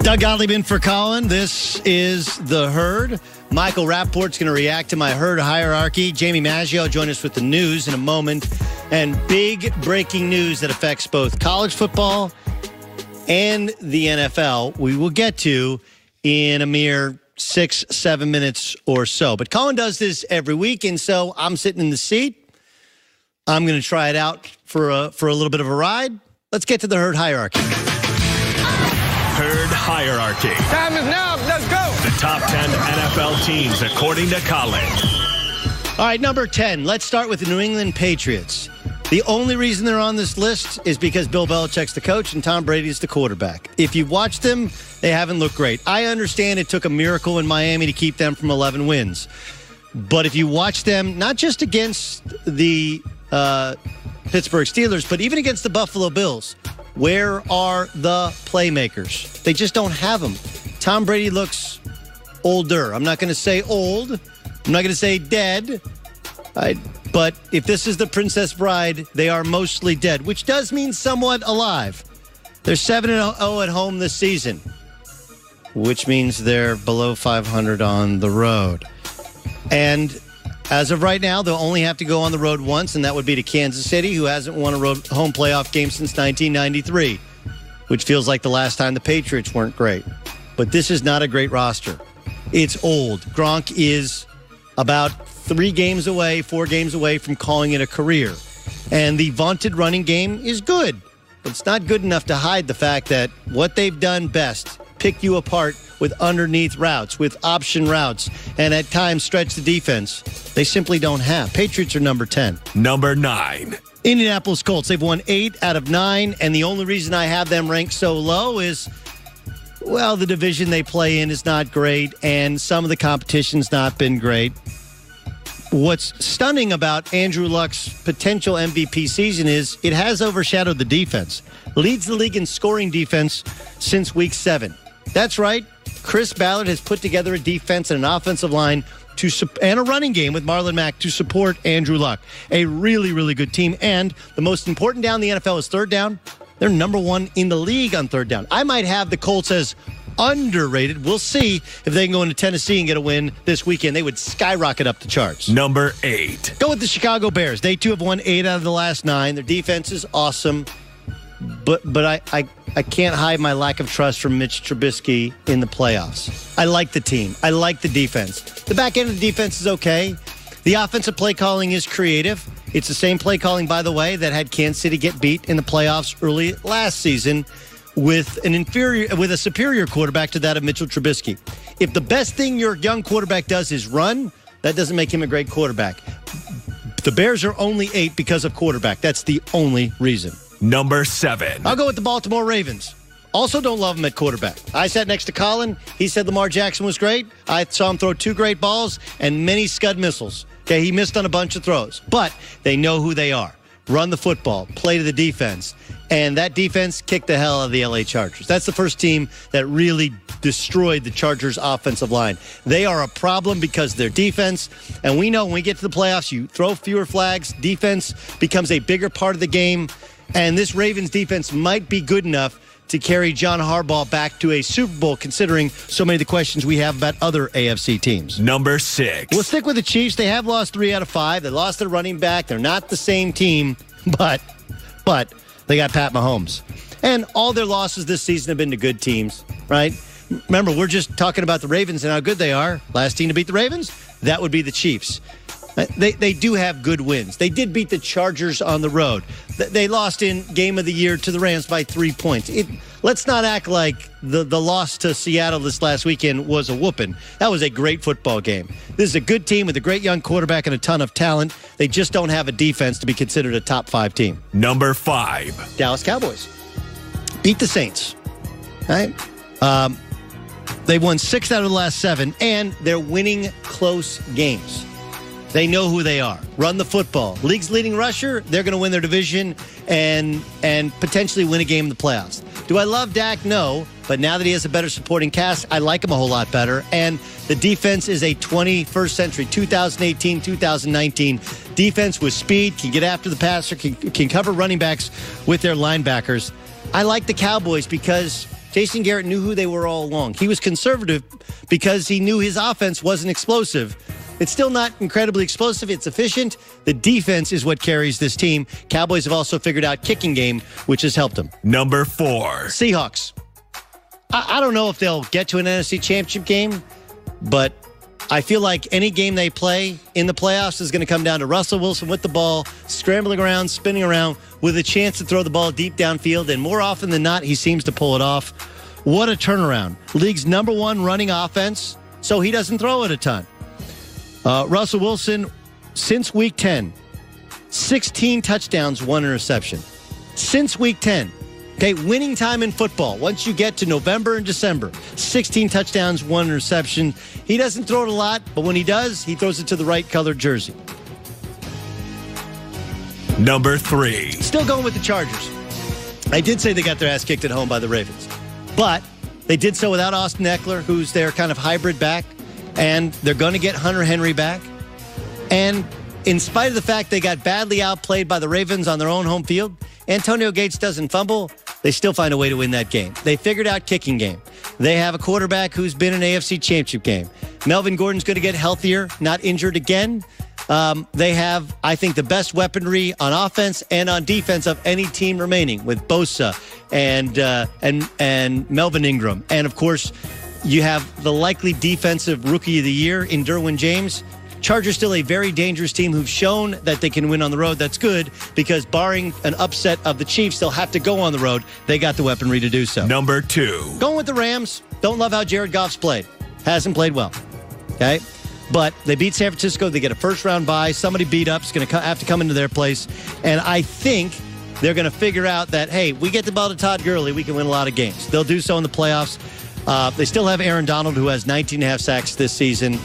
Doug Gottlieb in for Colin. This is The Herd. Michael Rappaport's going to react to my herd hierarchy. Jamie Maggio join us with the news in a moment. And big breaking news that affects both college football and the NFL we will get to in a mere 6-7 minutes or so. But Colin does this every week, and so I'm sitting in the seat. I'm going to try it out for a little bit of a ride. Let's get to the herd hierarchy. Herd hierarchy. Time is now. Let's go. The top 10 NFL teams according to Colin. All right, number 10. Let's start with the New England Patriots. The only reason they're on this list is because Bill Belichick's the coach and Tom Brady is the quarterback. If you've watched them, they haven't looked great. I understand it took a miracle in Miami to keep them from 11 wins. But if you watch them, not just against the Pittsburgh Steelers, but even against the Buffalo Bills, where are the playmakers? They just don't have them. Tom Brady looks older. I'm not going to say old. I'm not going to say dead. But if this is the Princess Bride, they are mostly dead, which does mean somewhat alive. They're 7-0 at home this season, which means they're below 500 on the road. And as of right now, they'll only have to go on the road once, and that would be to Kansas City, who hasn't won a home playoff game since 1993, which feels like the last time the Patriots weren't great. But this is not a great roster. It's old. Gronk is about 4 games away from calling it a career. And the vaunted running game is good, but it's not good enough to hide the fact that what they've done best, pick you apart with underneath routes, with option routes, and at times stretch the defense, they simply don't have. Patriots are number 10. Number 9. Indianapolis Colts. They've won 8 out of 9, and the only reason I have them ranked so low is, well, the division they play in is not great, and some of the competition's not been great. What's stunning about Andrew Luck's potential MVP season is it has overshadowed the defense. Leads the league in scoring defense since week 7. That's right. Chris Ballard has put together a defense and an offensive line and a running game with Marlon Mack to support Andrew Luck. A really, really good team. And the most important down in the NFL is third down. They're number 1 in the league on third down. I might have the Colts as underrated. We'll see if they can go into Tennessee and get a win this weekend. They would skyrocket up the charts. Number 8. Go with the Chicago Bears. They too have won 8 out of the last 9. Their defense is awesome. But I can't hide my lack of trust from Mitch Trubisky in the playoffs. I like the team. I like the defense. The back end of the defense is okay. The offensive play calling is creative. It's the same play calling, by the way, that had Kansas City get beat in the playoffs early last season with a superior quarterback to that of Mitchell Trubisky. If the best thing your young quarterback does is run, that doesn't make him a great quarterback. The Bears are only 8 because of quarterback. That's the only reason. Number 7. I'll go with the Baltimore Ravens. Also don't love him at quarterback. I sat next to Colin. He said Lamar Jackson was great. I saw him throw 2 great balls and many Scud missiles. Okay, he missed on a bunch of throws. But they know who they are. Run the football, play to the defense. And that defense kicked the hell out of the LA Chargers. That's the first team that really destroyed the Chargers' offensive line. They are a problem because of their defense. And we know when we get to the playoffs, you throw fewer flags, defense becomes a bigger part of the game. And this Ravens defense might be good enough to carry John Harbaugh back to a Super Bowl, considering so many of the questions we have about other AFC teams. Number 6. We'll stick with the Chiefs. They have lost 3 out of 5. They lost their running back. They're not the same team, but they got Pat Mahomes. And all their losses this season have been to good teams, right? Remember, we're just talking about the Ravens and how good they are. Last team to beat the Ravens, that would be the Chiefs. They do have good wins. They did beat the Chargers on the road. They lost in Game of the Year to the Rams by 3 points. Let's not act like the loss to Seattle this last weekend was a whooping. That was a great football game. This is a good team with a great young quarterback and a ton of talent. They just don't have a defense to be considered a top 5 team. Number 5. Dallas Cowboys. Beat the Saints. Right? They've won 6 out of the last 7, and they're winning close games. They know who they are. Run the football. League's leading rusher, they're going to win their division and potentially win a game in the playoffs. Do I love Dak? No. But now that he has a better supporting cast, I like him a whole lot better. And the defense is a 21st century, 2018, 2019 defense with speed, can get after the passer, can cover running backs with their linebackers. I like the Cowboys because Jason Garrett knew who they were all along. He was conservative because he knew his offense wasn't explosive. It's still not incredibly explosive. It's efficient. The defense is what carries this team. Cowboys have also figured out kicking game, which has helped them. Number 4. Seahawks. I don't know if they'll get to an NFC championship game, but I feel like any game they play in the playoffs is going to come down to Russell Wilson with the ball, scrambling around, spinning around, with a chance to throw the ball deep downfield, and more often than not, he seems to pull it off. What a turnaround. League's number 1 running offense, so he doesn't throw it a ton. Russell Wilson, since Week 10, 16 touchdowns, 1 interception. Since Week 10. Okay, winning time in football. Once you get to November and December, 16 touchdowns, 1 interception. He doesn't throw it a lot, but when he does, he throws it to the right colored jersey. Number 3. Still going with the Chargers. I did say they got their ass kicked at home by the Ravens, but they did so without Austin Eckler, who's their kind of hybrid back, and they're going to get Hunter Henry back. And in spite of the fact they got badly outplayed by the Ravens on their own home field, Antonio Gates doesn't fumble. They still find a way to win that game. They figured out kicking game. They have a quarterback who's been in an AFC championship game. Melvin Gordon's going to get healthier, not injured again. They have, I think, the best weaponry on offense and on defense of any team remaining, with Bosa and Melvin Ingram. And, of course, you have the likely defensive rookie of the year in Derwin James. Chargers still a very dangerous team who've shown that they can win on the road. That's good because barring an upset of the Chiefs, they'll have to go on the road. They got the weaponry to do so. Number 2. Going with the Rams. Don't love how Jared Goff's played. Hasn't played well. Okay? But they beat San Francisco. They get a first-round bye. Somebody beat up is going to have to come into their place. And I think they're going to figure out that, hey, we get the ball to Todd Gurley, we can win a lot of games. They'll do so in the playoffs. They still have Aaron Donald, who has 19.5 sacks this season.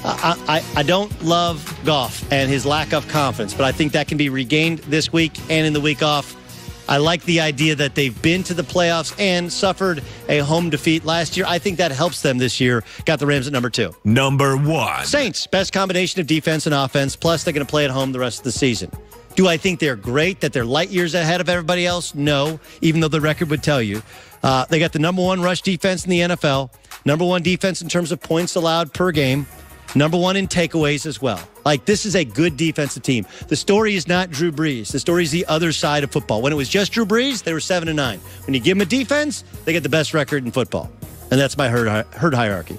I don't love Goff and his lack of confidence, but I think that can be regained this week and in the week off. I like the idea that they've been to the playoffs and suffered a home defeat last year. I think that helps them this year. Got the Rams at number 2. Number 1. Saints, best combination of defense and offense, plus they're going to play at home the rest of the season. Do I think they're great, that they're light years ahead of everybody else? No, even though the record would tell you. They got the number 1 rush defense in the NFL, number 1 defense in terms of points allowed per game, number 1 in takeaways as well. Like, this is a good defensive team. The story is not Drew Brees. The story is the other side of football. When it was just Drew Brees, they were 7-9. When you give them a defense, they get the best record in football. And that's my herd hierarchy.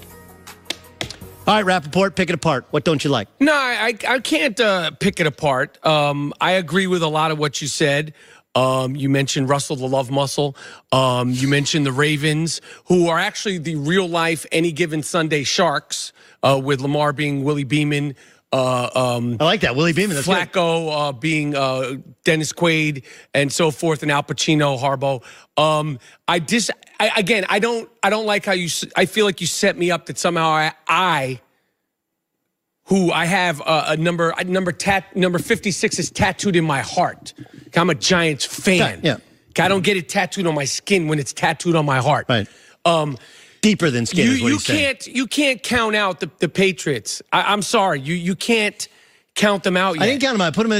All right, Rappaport, pick it apart. What don't you like? No, I can't pick it apart. I agree with a lot of what you said. You mentioned Russell the Love Muscle. You mentioned the Ravens, who are actually the real-life Any Given Sunday Sharks, with Lamar being Willie Beeman. I like that, Willie Beeman. That's Flacco being Dennis Quaid, and so forth, and Al Pacino, Harbaugh. I don't like how I feel like you set me up that somehow I have a number 56 is tattooed in my heart. I'm a Giants fan. Yeah. I don't get it tattooed on my skin when it's tattooed on my heart. Right. Deeper than skin is what he's saying. You can't count out the Patriots. I'm sorry. You can't count them out yet. I didn't count them out. I put them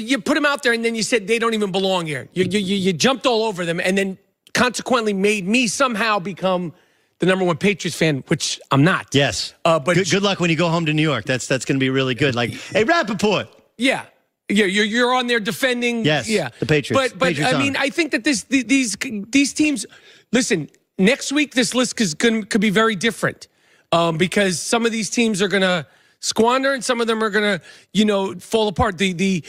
you put them out there, and then you said they don't even belong here. You jumped all over them, and then consequently made me somehow become the number 1 Patriots fan, which I'm not. Yes. But good luck when you go home to New York. That's going to be really good. Like, hey, Rappaport. Yeah. You're on there defending. Yes. Yeah. The Patriots. But Patriots I mean, I think that these teams. Listen, next week this list could be very different because some of these teams are going to squander and some of them are going to, fall apart. The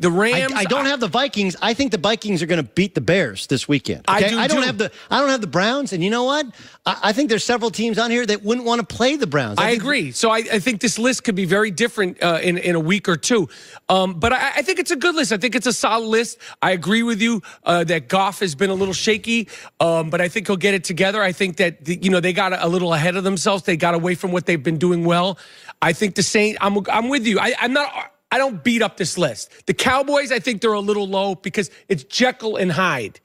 Rams. I don't have the Vikings. I think the Vikings are going to beat the Bears this weekend. Okay? I don't have the Browns. And you know what? I think there's several teams on here that wouldn't want to play the Browns. I agree. So I think this list could be very different in a week or two. But I think it's a good list. I think it's a solid list. I agree with you that Goff has been a little shaky, but I think he'll get it together. I think that they got a little ahead of themselves. They got away from what they've been doing well. I think the Saints. I'm with you. I don't beat up this list. The Cowboys, I think they're a little low because it's Jekyll and Hyde.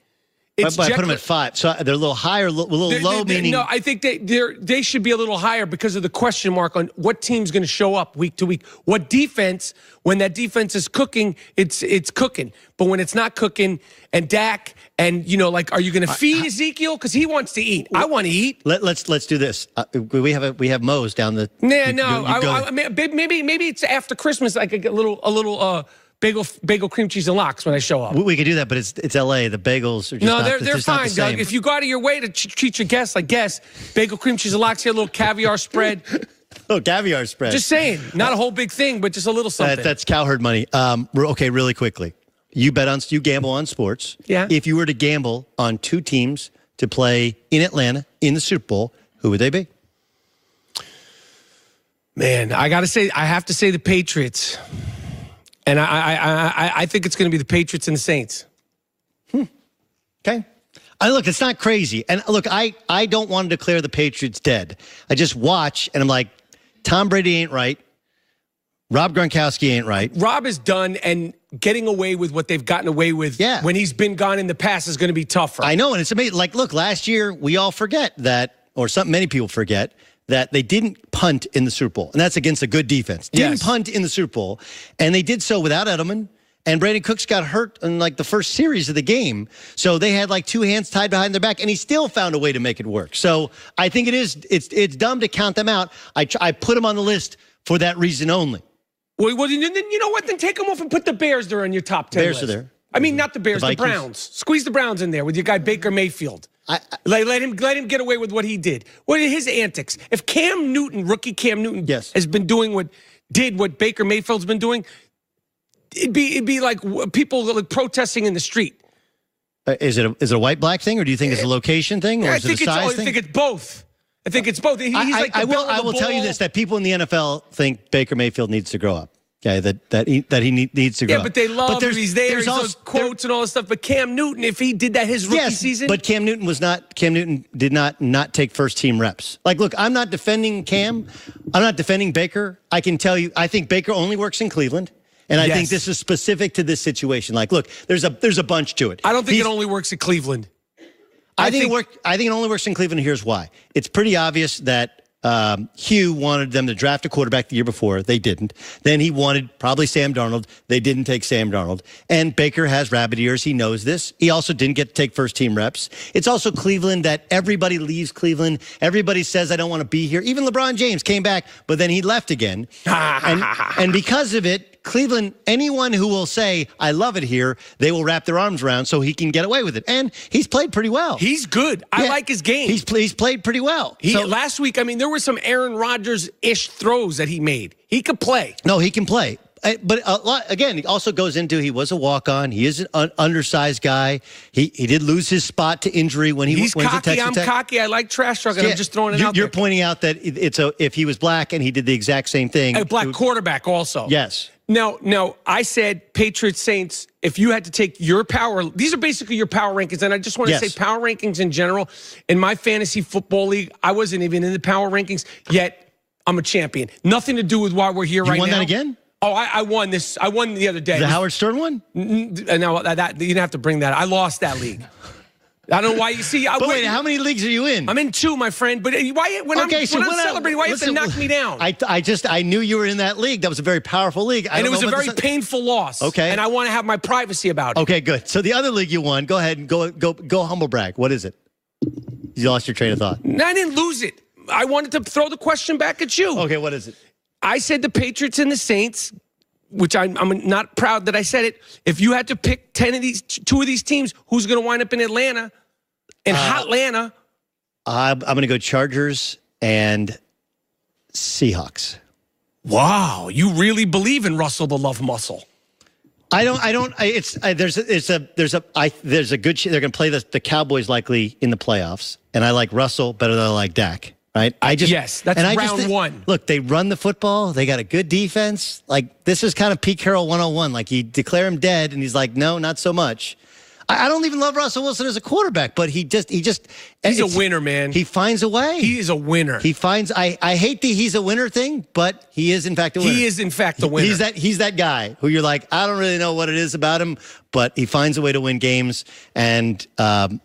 It's But I put them at 5. So they're a little higher, a little low, meaning. No, I think they should be a little higher because of the question mark on what team's going to show up week to week. What defense, when that defense is cooking, it's cooking. But when it's not cooking, and Dak, and, are you going to feed Ezekiel? Because he wants to eat. I want to eat. Let's do this. We have Moe's down the. Maybe it's after Christmas, like a little bagel cream cheese and lox when I show up. We could do that, but it's L.A. The bagels are just they're fine, Doug. If you go out of your way to treat your guests, bagel cream cheese and lox, here, a little caviar spread. Oh, caviar spread. Just saying, not a whole big thing, but just a little something. That's cowherd money. Okay, really quickly. You gamble on sports. Yeah. If you were to gamble on 2 teams to play in Atlanta in the Super Bowl, who would they be? Man, I have to say the Patriots. And I think it's going to be the Patriots and the Saints. Okay. Look, it's not crazy. And look, I don't want to declare the Patriots dead. I just watch, and I'm like, Tom Brady ain't right. Rob Gronkowski ain't right. Rob is done, and getting away with what they've gotten away with when he's been gone in the past is going to be tougher. I know, and it's amazing. Like, look, last year, we all forget that, or many people forget, that they didn't punt in the Super Bowl, and that's against a good defense. Didn't punt in the Super Bowl, and they did so without Edelman, and Brandon Cooks got hurt in, the first series of the game, so they had, 2 hands tied behind their back, and he still found a way to make it work. So I think it's dumb to count them out. I put them on the list for that reason only. Well, then you know what? Then take them off and put the Bears there on your top 10 Bears list. are there. I mean, not the Bears, the Browns. Squeeze the Browns in there with your guy Baker Mayfield. Let him get away with what he did. What are his antics? If rookie Cam Newton, has been doing what Baker Mayfield's been doing, it'd be like people protesting in the street. Is it a white-black thing, or do you think it's a location thing, or is it a size thing? I think it's both. I think it's both. I will tell you this, that people in the NFL think Baker Mayfield needs to grow up. Okay, that he needs to grow up. Yeah, but they love him. He's there. He's those quotes and all this stuff. But Cam Newton, if he did that his rookie season. But Cam Newton did not take first-team reps. Look, I'm not defending Cam. I'm not defending Baker. I can tell you, I think Baker only works in Cleveland. And I think this is specific to this situation. Look, there's a bunch to it. I don't think it only works in Cleveland. I think it only works in Cleveland. Here's why. It's pretty obvious that Hugh wanted them to draft a quarterback the year before. They didn't. Then he wanted probably Sam Darnold. They didn't take Sam Darnold. And Baker has rabbit ears. He knows this. He also didn't get to take first-team reps. It's also Cleveland that everybody leaves Cleveland. Everybody says, I don't want to be here. Even LeBron James came back, but then he left again. and because of it, Cleveland, anyone who will say, I love it here, they will wrap their arms around so he can get away with it. And he's played pretty well. He's good. I like his game. He's played pretty well. Last week, there were some Aaron Rodgers-ish throws that he made. He could play. No, he can play. But again, it also goes into he was a walk-on. He is an undersized guy. He did lose his spot to injury when he went to Texas Tech. I'm cocky. I like trash talking. I'm just throwing it out there. You're pointing out that if he was black and he did the exact same thing. A black quarterback also. Yes. No, I said Patriots, Saints, if you had to take your power, these are basically your power rankings, and I just want to say power rankings in general. In my fantasy football league, I wasn't even in the power rankings, yet I'm a champion. Nothing to do with why we're here right now. You won that again? Oh, I won this. I won the other day. The Howard Stern one? No, that you didn't have to bring that. I lost that league. I don't know why. You see, wait, how many leagues are you in? I'm in 2, my friend. But why? When I'm celebrating, why you have to knock me down? I knew you were in that league. That was a very powerful league. And it was a very painful loss. Okay. And I want to have my privacy about it. Okay, good. So the other league you won, go ahead and go humble brag. What is it? You lost your train of thought. No, I didn't lose it. I wanted to throw the question back at you. Okay, what is it? I said the Patriots and the Saints, which I'm not proud that I said it. If you had to pick 2 of these teams, who's going to wind up in Atlanta? In Hotlanta. I'm going to go Chargers and Seahawks. Wow, you really believe in Russell the Love Muscle? I don't. There's a good. They're going to play the Cowboys likely in the playoffs, and I like Russell better than I like Dak. Right? That's round 1. Look, they run the football. They got a good defense. This is kind of Pete Carroll 101. You declare him dead, and he's like, no, not so much. I don't even love Russell Wilson as a quarterback, but he's a winner, man. He finds a way. He is a winner. I hate the he's a winner thing, but he is in fact a winner. He is in fact the winner. He's that guy who you're like, I don't really know what it is about him, but he finds a way to win games, and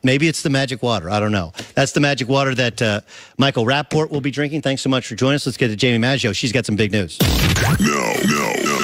maybe it's the magic water. I don't know. That's the magic water that Michael Rappaport will be drinking. Thanks so much for joining us. Let's get to Jamie Maggio. She's got some big news. No.